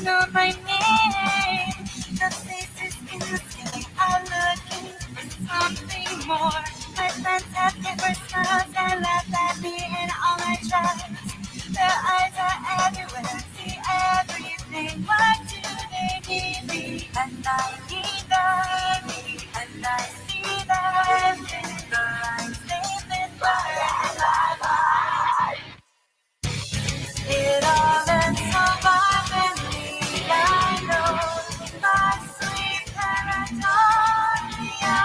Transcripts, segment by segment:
know my name. The faces in the sky are looking for something more. My friends have different smiles and laugh at me in all my tries. Their eyes are everywhere, see everything. What do they need me? And I need them, and I see them in the lines they've been burning. It all ends so violently, I know. My sweet paranoia.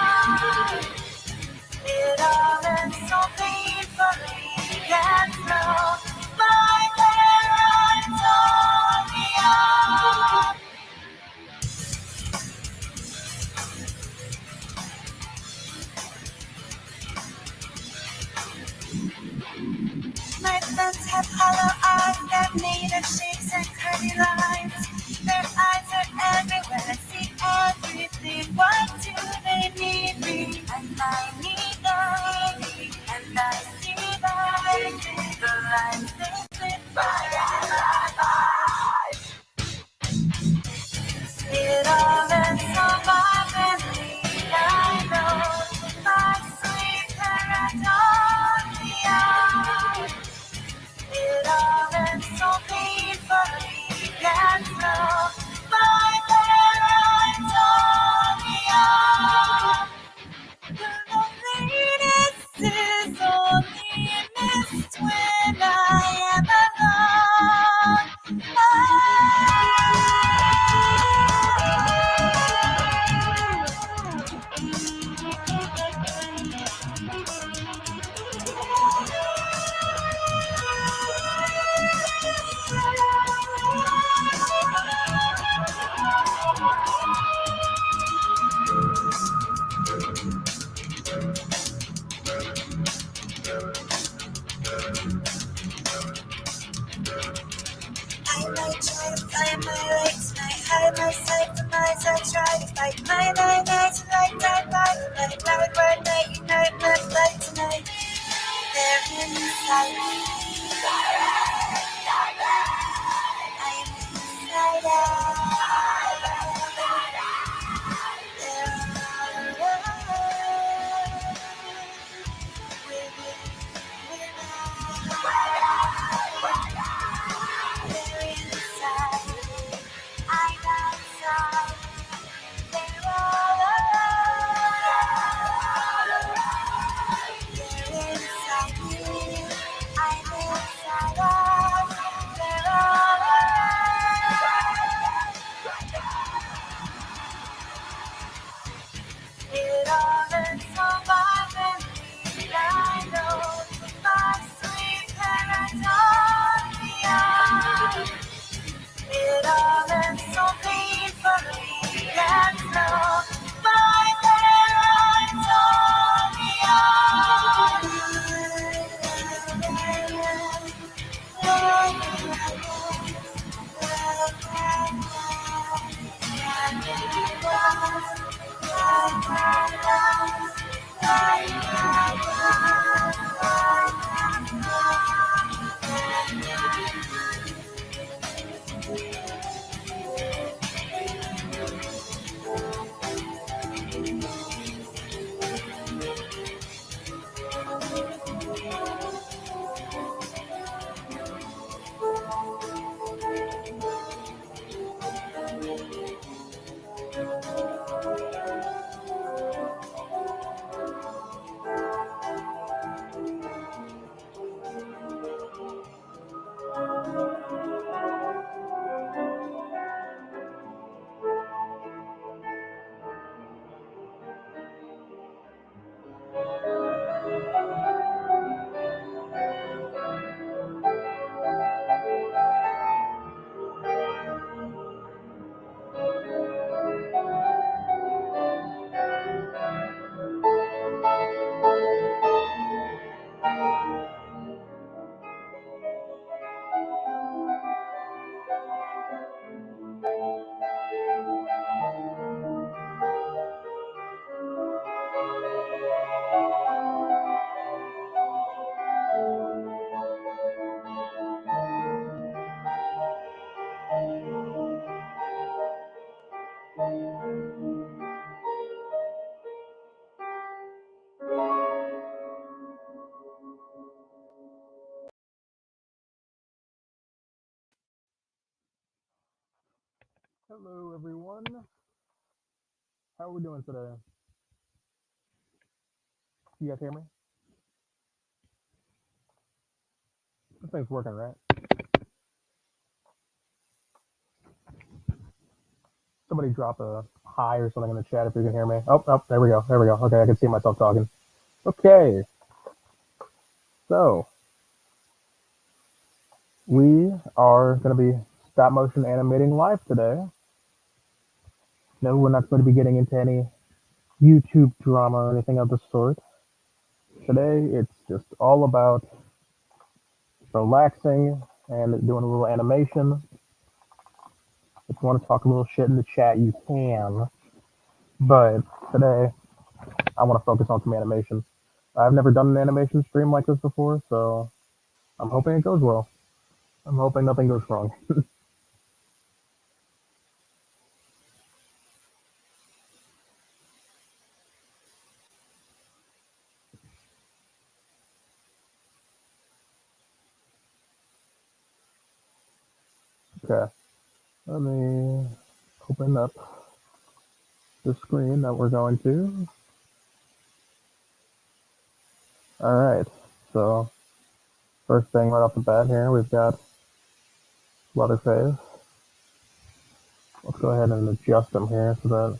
It all ends so painfully, can't know. My paranoia. My friends have hollow eyes that made of shapes and curvy lines. Their eyes are everywhere, I see everything. What do they need me? And I need them, and I see them. The lines they split by and by. It all ends so violently, I know. My sweet paranoia. It all ends so painfully, can't know. My paranoia. The loneliness is only missed when I am alone. I might try to find my way tonight, hide my sight from eyes. I try to fight my nightmares like that light. Let it cloud where they unite my light tonight. They're inside me. I'm inside out. They're all within, they're inside. I'm outside. They're all they're inside me. I'm inside out. They're all it all ends so violently, I know. My sweet paranoia. It all ends so painfully, can't know. My Hello, everyone. How are we doing today? You guys hear me? This thing's working, right? Somebody drop a hi or something in the chat if you can hear me. Oh, there we go. There we go. Okay, I can see myself talking. Okay, so we are going to be stop motion animating live today. No, we're not going to be getting into any YouTube drama or anything of the sort. Today, it's just all about relaxing and doing a little animation. If you want to talk a little shit in the chat, you can. But today, I want to focus on some animation. I've never done an animation stream like this before, so I'm hoping it goes well. I'm hoping nothing goes wrong. Okay, let me open up the screen that we're going to. All right, so first thing right off the bat here, we've got Leatherface. Let's go ahead and adjust him here so that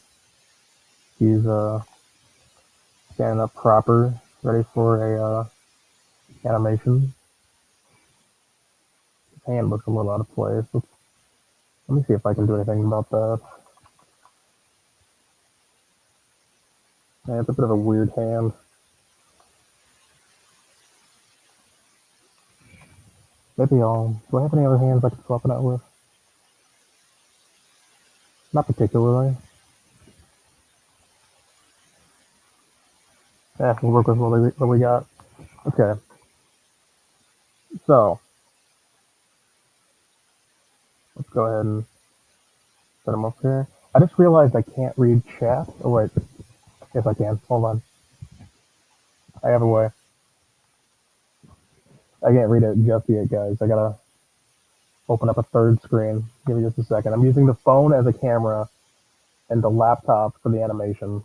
he's standing up proper, ready for a animation. His hand looks a little out of place. Let me see if I can do anything about that. Yeah, it's a bit of a weird hand. Maybe I'll. Do I have any other hands I can swap it out with? Not particularly. Yeah, we'll work with what we got. Okay, so let's go ahead and set them up here. I just realized I can't read chat. Oh wait, yes I can. Hold on. I have a way. I can't read it just yet, guys. I gotta open up a third screen. Give me just a second. I'm using the phone as a camera and the laptop for the animation.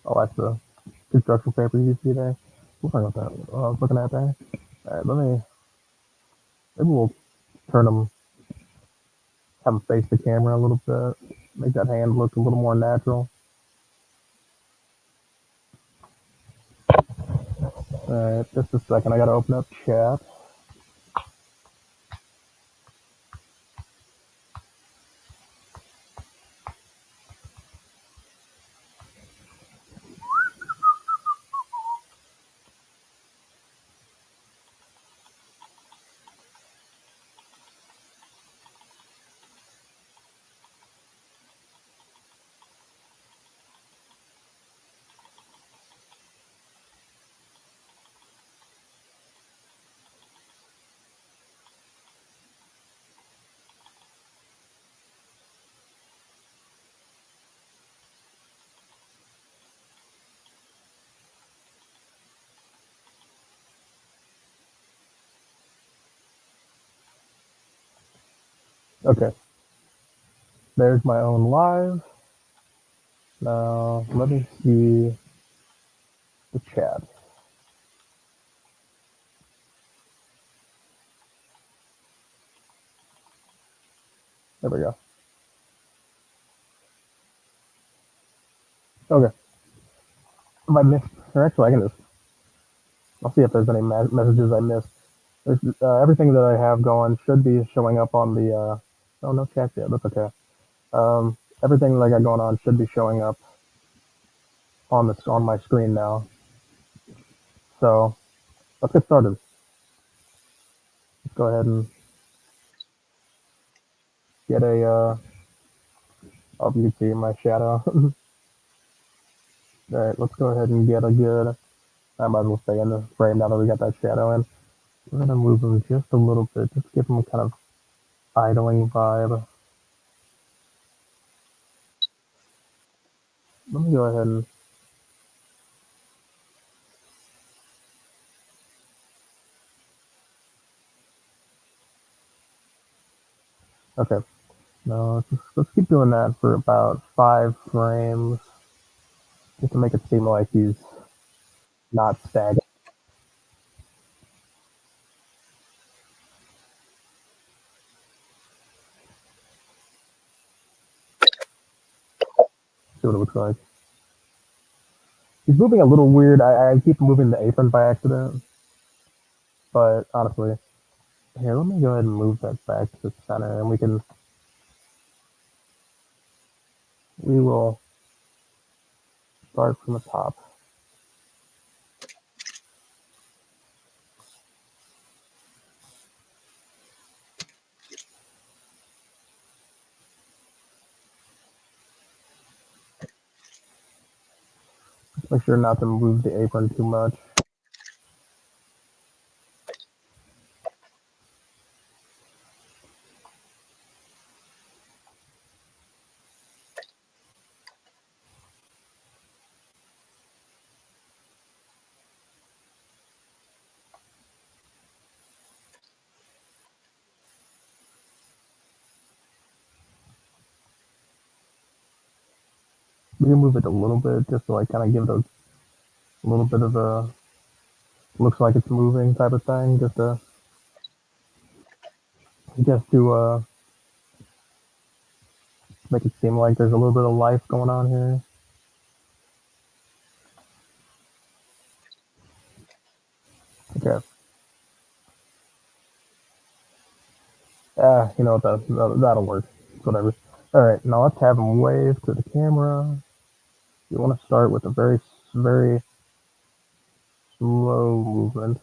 Oh, that's the construction paper you see there. We'll talk about that. I was looking at there. All right, maybe we'll turn them, have them face the camera a little bit, make that hand look a little more natural. All right, just a second. I gotta open up chat. Okay, there's my own live. Now let me see the chat. There we go. Okay. Have I missed? Or actually, I can just. I'll see if there's any messages I missed. There's, everything that I have going should be showing up on the. Oh, no chat yet. That's okay. Everything that I got going on should be showing up on my screen now. So let's get started. Let's go ahead and get a. Oh, you can see my shadow. All right, let's go ahead and get a good. I might as well stay in the frame now that we got that shadow in. We're gonna move them just a little bit, just give them kind of idling vibe. Let me go ahead and okay. No, let's keep doing that for about 5 frames, just to make it seem like he's not stagnant. See what it looks like. He's moving a little weird. I keep moving the apron by accident, but honestly, here, let me go ahead and move that back to the center, and we will start from the top. Make sure not to move the apron too much. We can move it a little bit just to like kind of give it a little bit of a looks like it's moving type of thing, just to make it seem like there's a little bit of life going on here. Okay. You know what? That'll work. Whatever. All right. Now let's have him wave to the camera. You want to start with a very slow movement.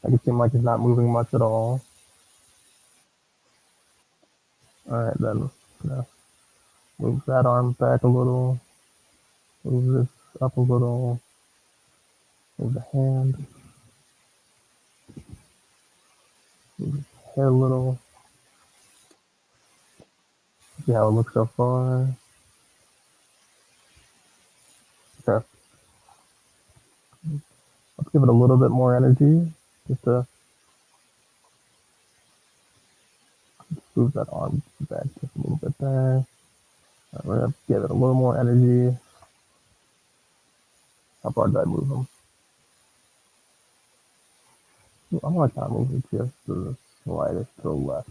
Make it seem like he's not moving much at all. All right, then. Yeah. Move that arm back a little. Move this up a little. Move the hand. Move his head a little. See how it looks so far. Okay. Let's give it a little bit more energy. Just to move that arm back just a little bit there. Right, we're gonna give it a little more energy. How far did I move him? I'm gonna try to move it just the slightest to the left.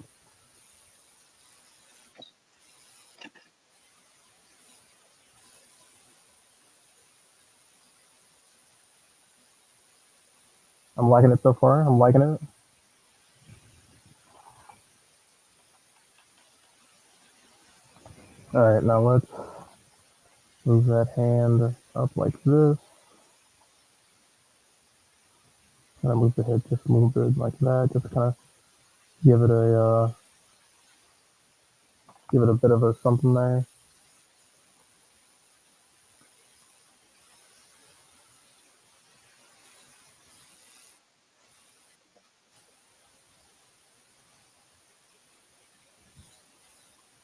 I'm liking it so far. I'm liking it. All right, now let's move that hand up like this. Kind of move the head just a little bit like that. Just kind of give it a bit of a something there.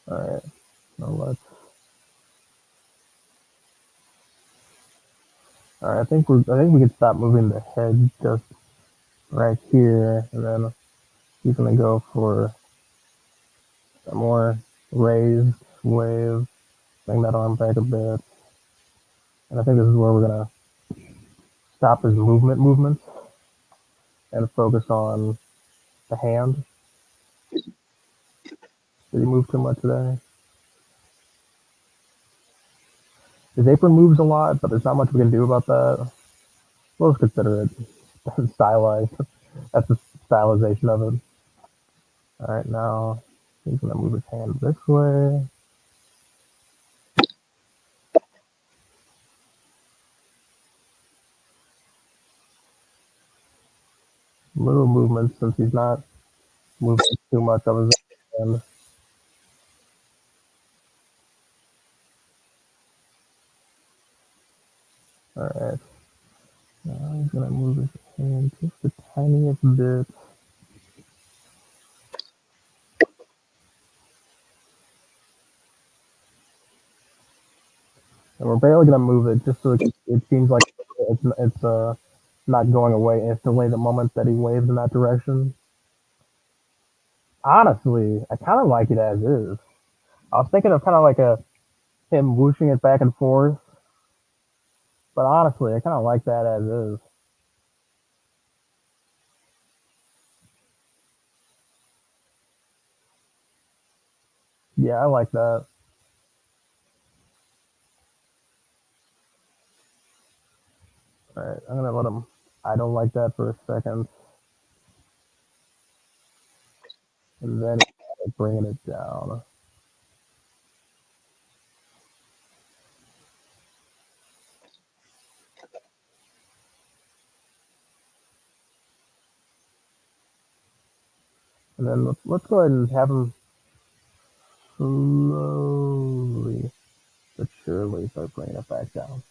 All right, now let's. All right, I think we can stop moving the head just right here, and then he's gonna go for a more raised wave. Bring that arm back a bit, and I think this is where we're gonna stop his movements and focus on the hand. Did he move too much there? His apron moves a lot, but there's not much we can do about that. We'll just consider it stylized. That's the stylization of it. All right, now he's gonna move his hand this way. Little movements since he's not moving too much of his hand. All right, now he's gonna move his hand just the tiniest bit. And we're barely gonna move it just so it seems like it's not going away instantly the moment that he waves in that direction. Honestly, I kind of like it as is. I was thinking of kind of like a him whooshing it back and forth, but honestly, I kind of like that as is. Yeah, I like that. All right, I'm gonna let him. I don't like that for a second, and then bringing it down, and then let's go ahead and have him slowly but surely start bringing it back down.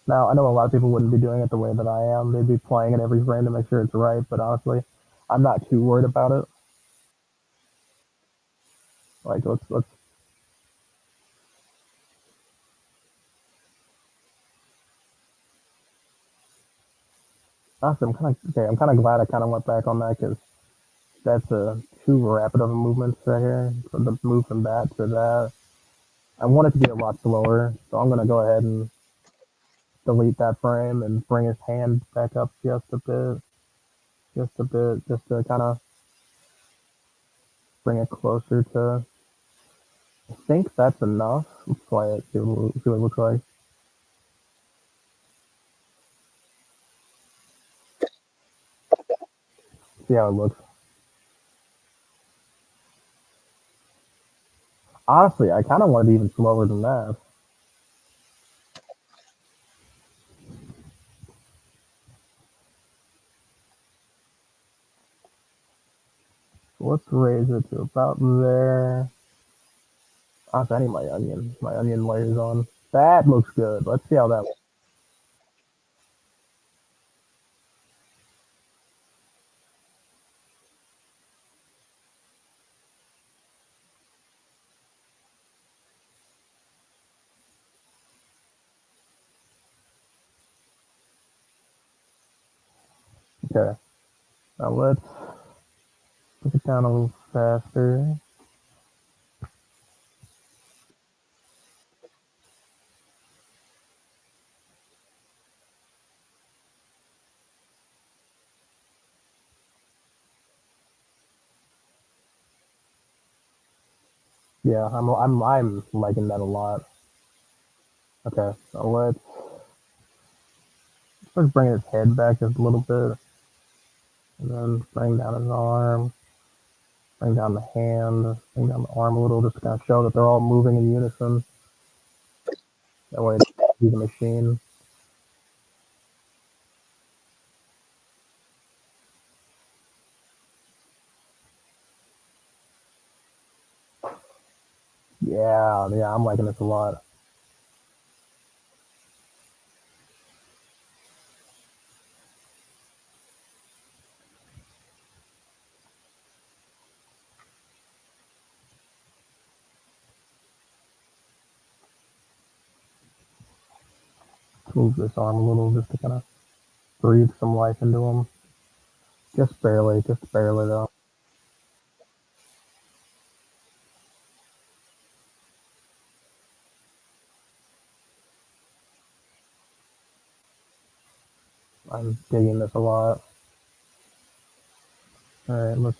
Now, I know a lot of people wouldn't be doing it the way that I am. They'd be playing it every frame to make sure it's right, but honestly, I'm not too worried about it. Like, let's honestly, I'm kind of glad I kind of went back on that because that's too rapid of a movement right here. From the move from that to that, I want it to be a lot slower, so I'm gonna go ahead and delete that frame and bring his hand back up just a bit, just to kind of bring it closer to. I think that's enough. Let's play it. See what it looks like. See how it looks. Honestly, I kind of want it even slower than that. So let's raise it to about there. Honestly, I need my onion layers on. That looks good. Let's see how that looks. Okay, now let's push it down a little faster. Yeah, I'm liking that a lot. Okay, so let's bring his head back just a little bit, and then bring down his arm, bring down the hand, bring down the arm a little, just to kind of show that they're all moving in unison. That way, it's the machine. Yeah, I'm liking this a lot. Move this arm a little just to kind of breathe some life into him. Just barely though. I'm digging this a lot. All right, let's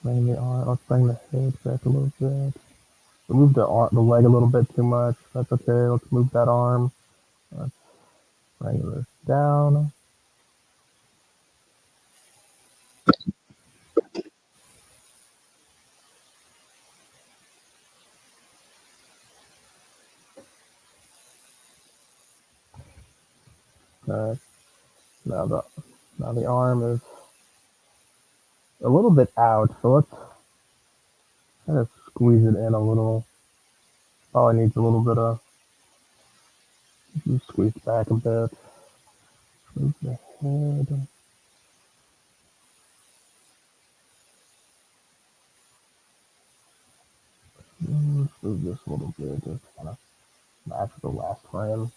bring the head back a little bit. We moved the leg a little bit too much. That's okay. Let's move that arm. Let's bring this down. All right, now the now the arm is a little bit out, so let's kind of squeeze it in a little. Probably needs a little bit of squeeze back a bit. Move the head. Let's move this a little bit, just kind of match the last frame.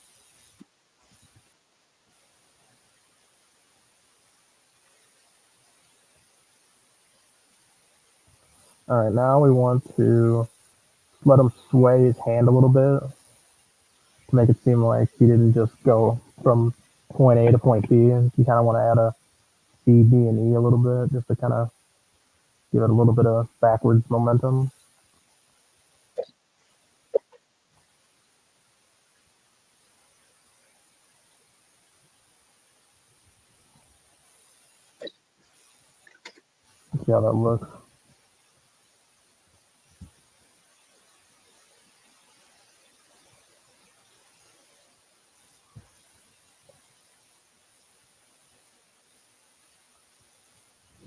All right, now we want to let him sway his hand a little bit to make it seem like he didn't just go from point A to point B. And you kind of want to add a C, D, and E a little bit just to kind of give it a little bit of backwards momentum. See how that looks.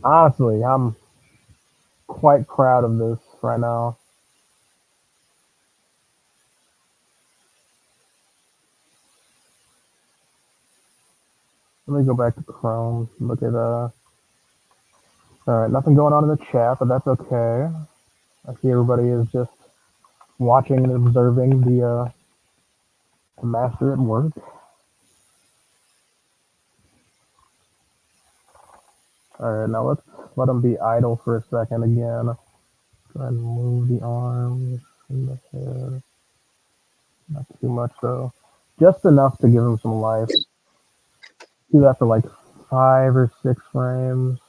Honestly, I'm quite proud of this right now. Let me go back to Chrome. Look at all right, nothing going on in the chat, but that's okay. I see everybody is just watching and observing the master at work. All right, now let's let him be idle for a second again. Go ahead and move the arms and the head. Not too much though. Just enough to give him some life. Do that for like 5 or 6 frames.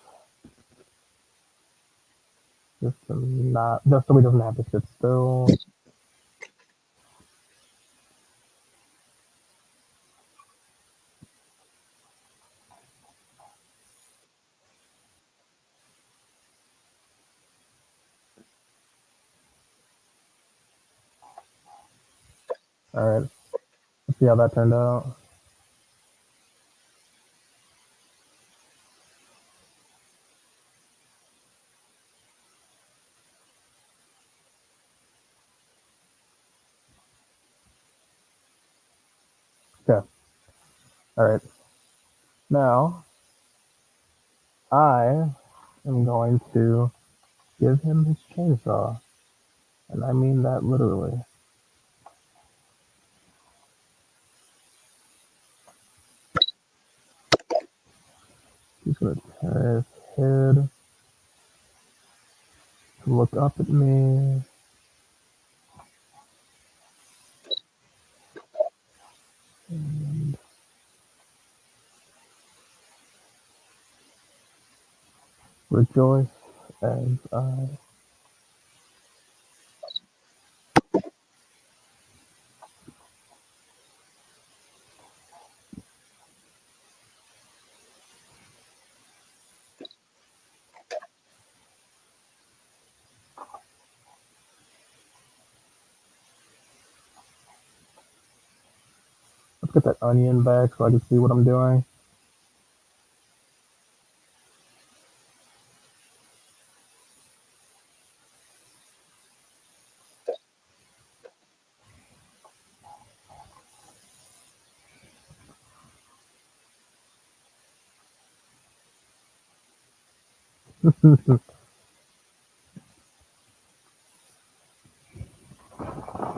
Just so he doesn't have to sit still. All right, let's see how that turned out. Okay. All right. Now I am going to give him his chainsaw, and I mean that literally. He's gonna turn his head to look up at me. And rejoice as I let's get that onion back so I can see what I'm doing.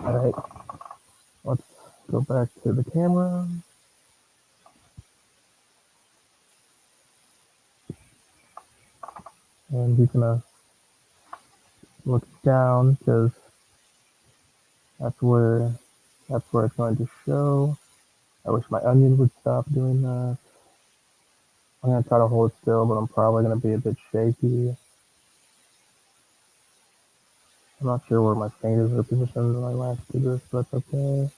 All right, let's go back to the camera, and he's gonna look down because that's where it's going to show. I wish my onion would stop doing that. I'm gonna try to hold still, but I'm probably gonna be a bit shaky. I'm not sure where my fingers are positioned when I last did this, but that's okay.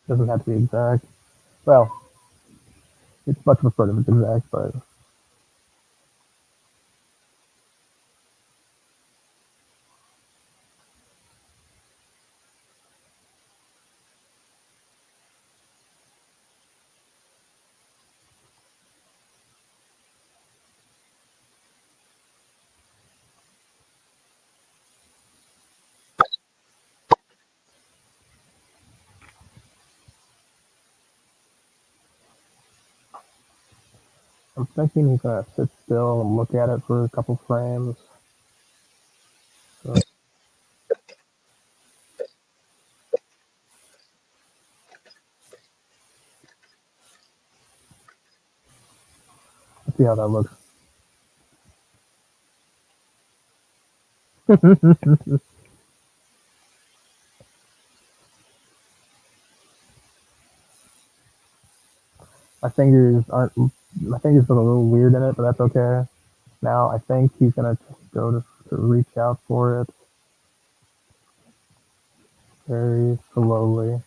Doesn't have to be exact. Well, it's much preferred if it's exact, but I'm thinking he's gonna sit still and look at it for a couple frames. So let's see how that looks. My fingers aren't. My fingers look a little weird in it, but that's okay. Now I think he's gonna go to reach out for it very slowly.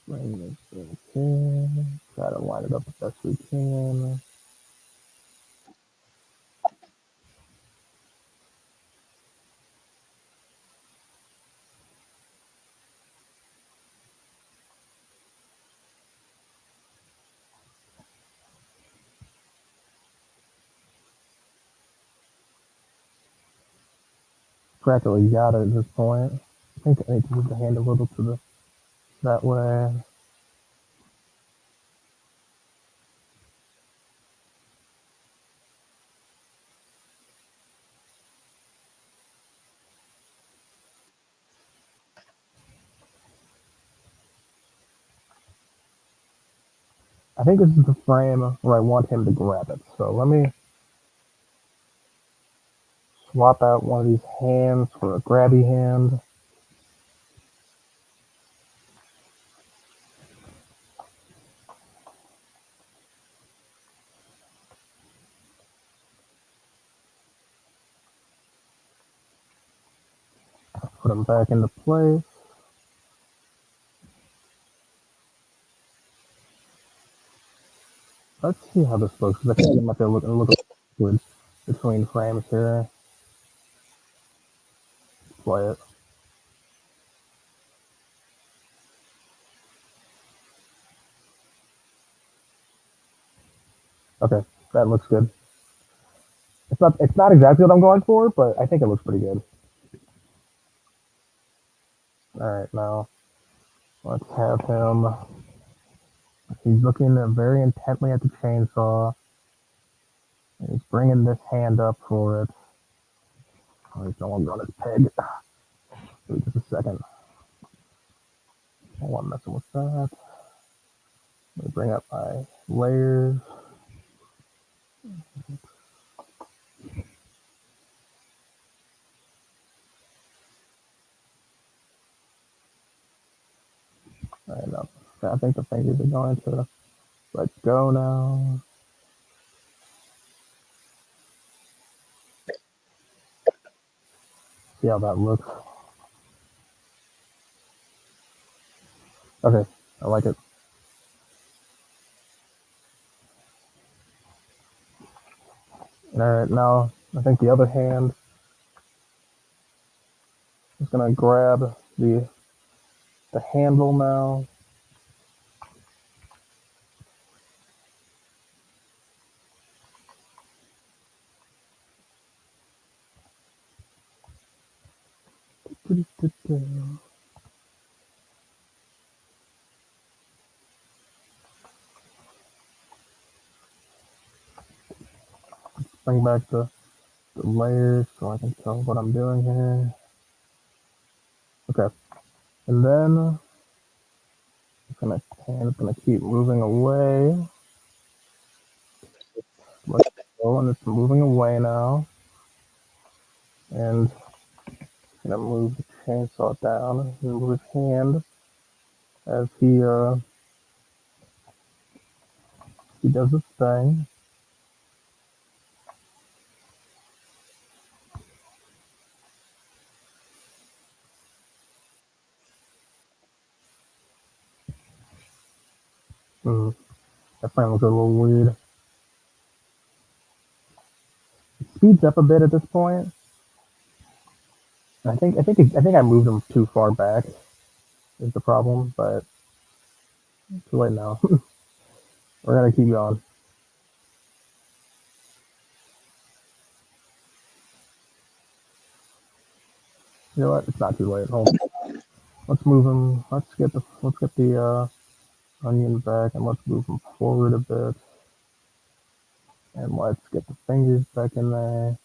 Bring this in. Try to line it up as best we can. Practically got it at this point. I think I need to move the hand a little to the that way. I think this is the frame where I want him to grab it. So let me swap out one of these hands for a grabby hand. Put him back into place. Let's see how this looks. 'Cause I think it might be look good between frames here. Play it. Okay, that looks good. It's not exactly what I'm going for, but I think it looks pretty good. All right, now let's have him. He's looking very intently at the chainsaw. And he's bringing this hand up for it. Oh, he's no longer on his peg. Wait just a second. I don't want messing with that. Let me bring up my layers. All right, now I think the fingers are going to let go now. See how that looks. Okay, I like it. All right, now I think the other hand is gonna grab the handle now. Bring back the layers so I can tell what I'm doing here. Okay, and then hand's gonna keep moving away. Let go, and it's moving away now. And gonna move the chainsaw down and move his hand as he does his thing. Mm, that frame looks a little weird. speeds up a bit at this point. I think I moved him too far back is the problem, but too late now. We're gonna keep going. You know what? It's not too late. Hold on. Let's move him. Let's get the onion back, and let's move him forward a bit, and let's get the fingers back in there.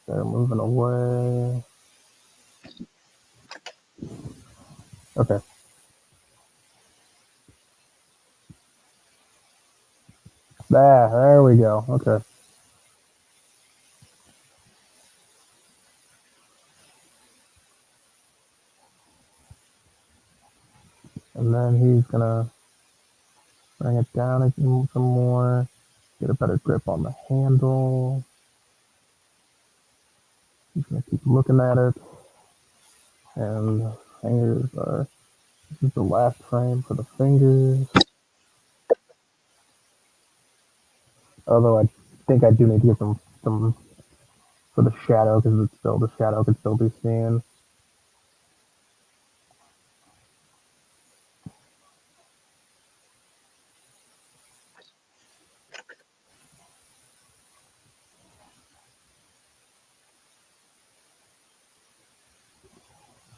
They're moving away. Okay. There we go. Okay. And then he's gonna bring it down some more, get a better grip on the handle. He's gonna keep looking at it, and fingers are. This is the last frame for the fingers. Although I think I do need to get some for the shadow because it's still the shadow can still be seen.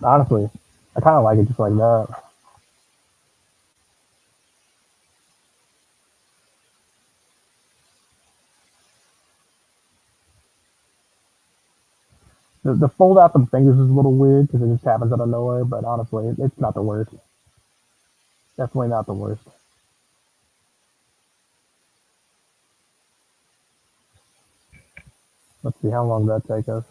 Honestly, I kind of like it just like that. The fold out the fingers is a little weird because it just happens out of nowhere. But honestly, it's not the worst. Definitely not the worst. Let's see how long that take us.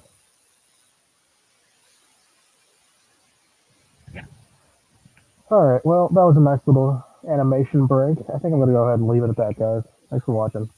All right. Well, that was a nice little animation break. I think I'm gonna go ahead and leave it at that, guys. Thanks for watching.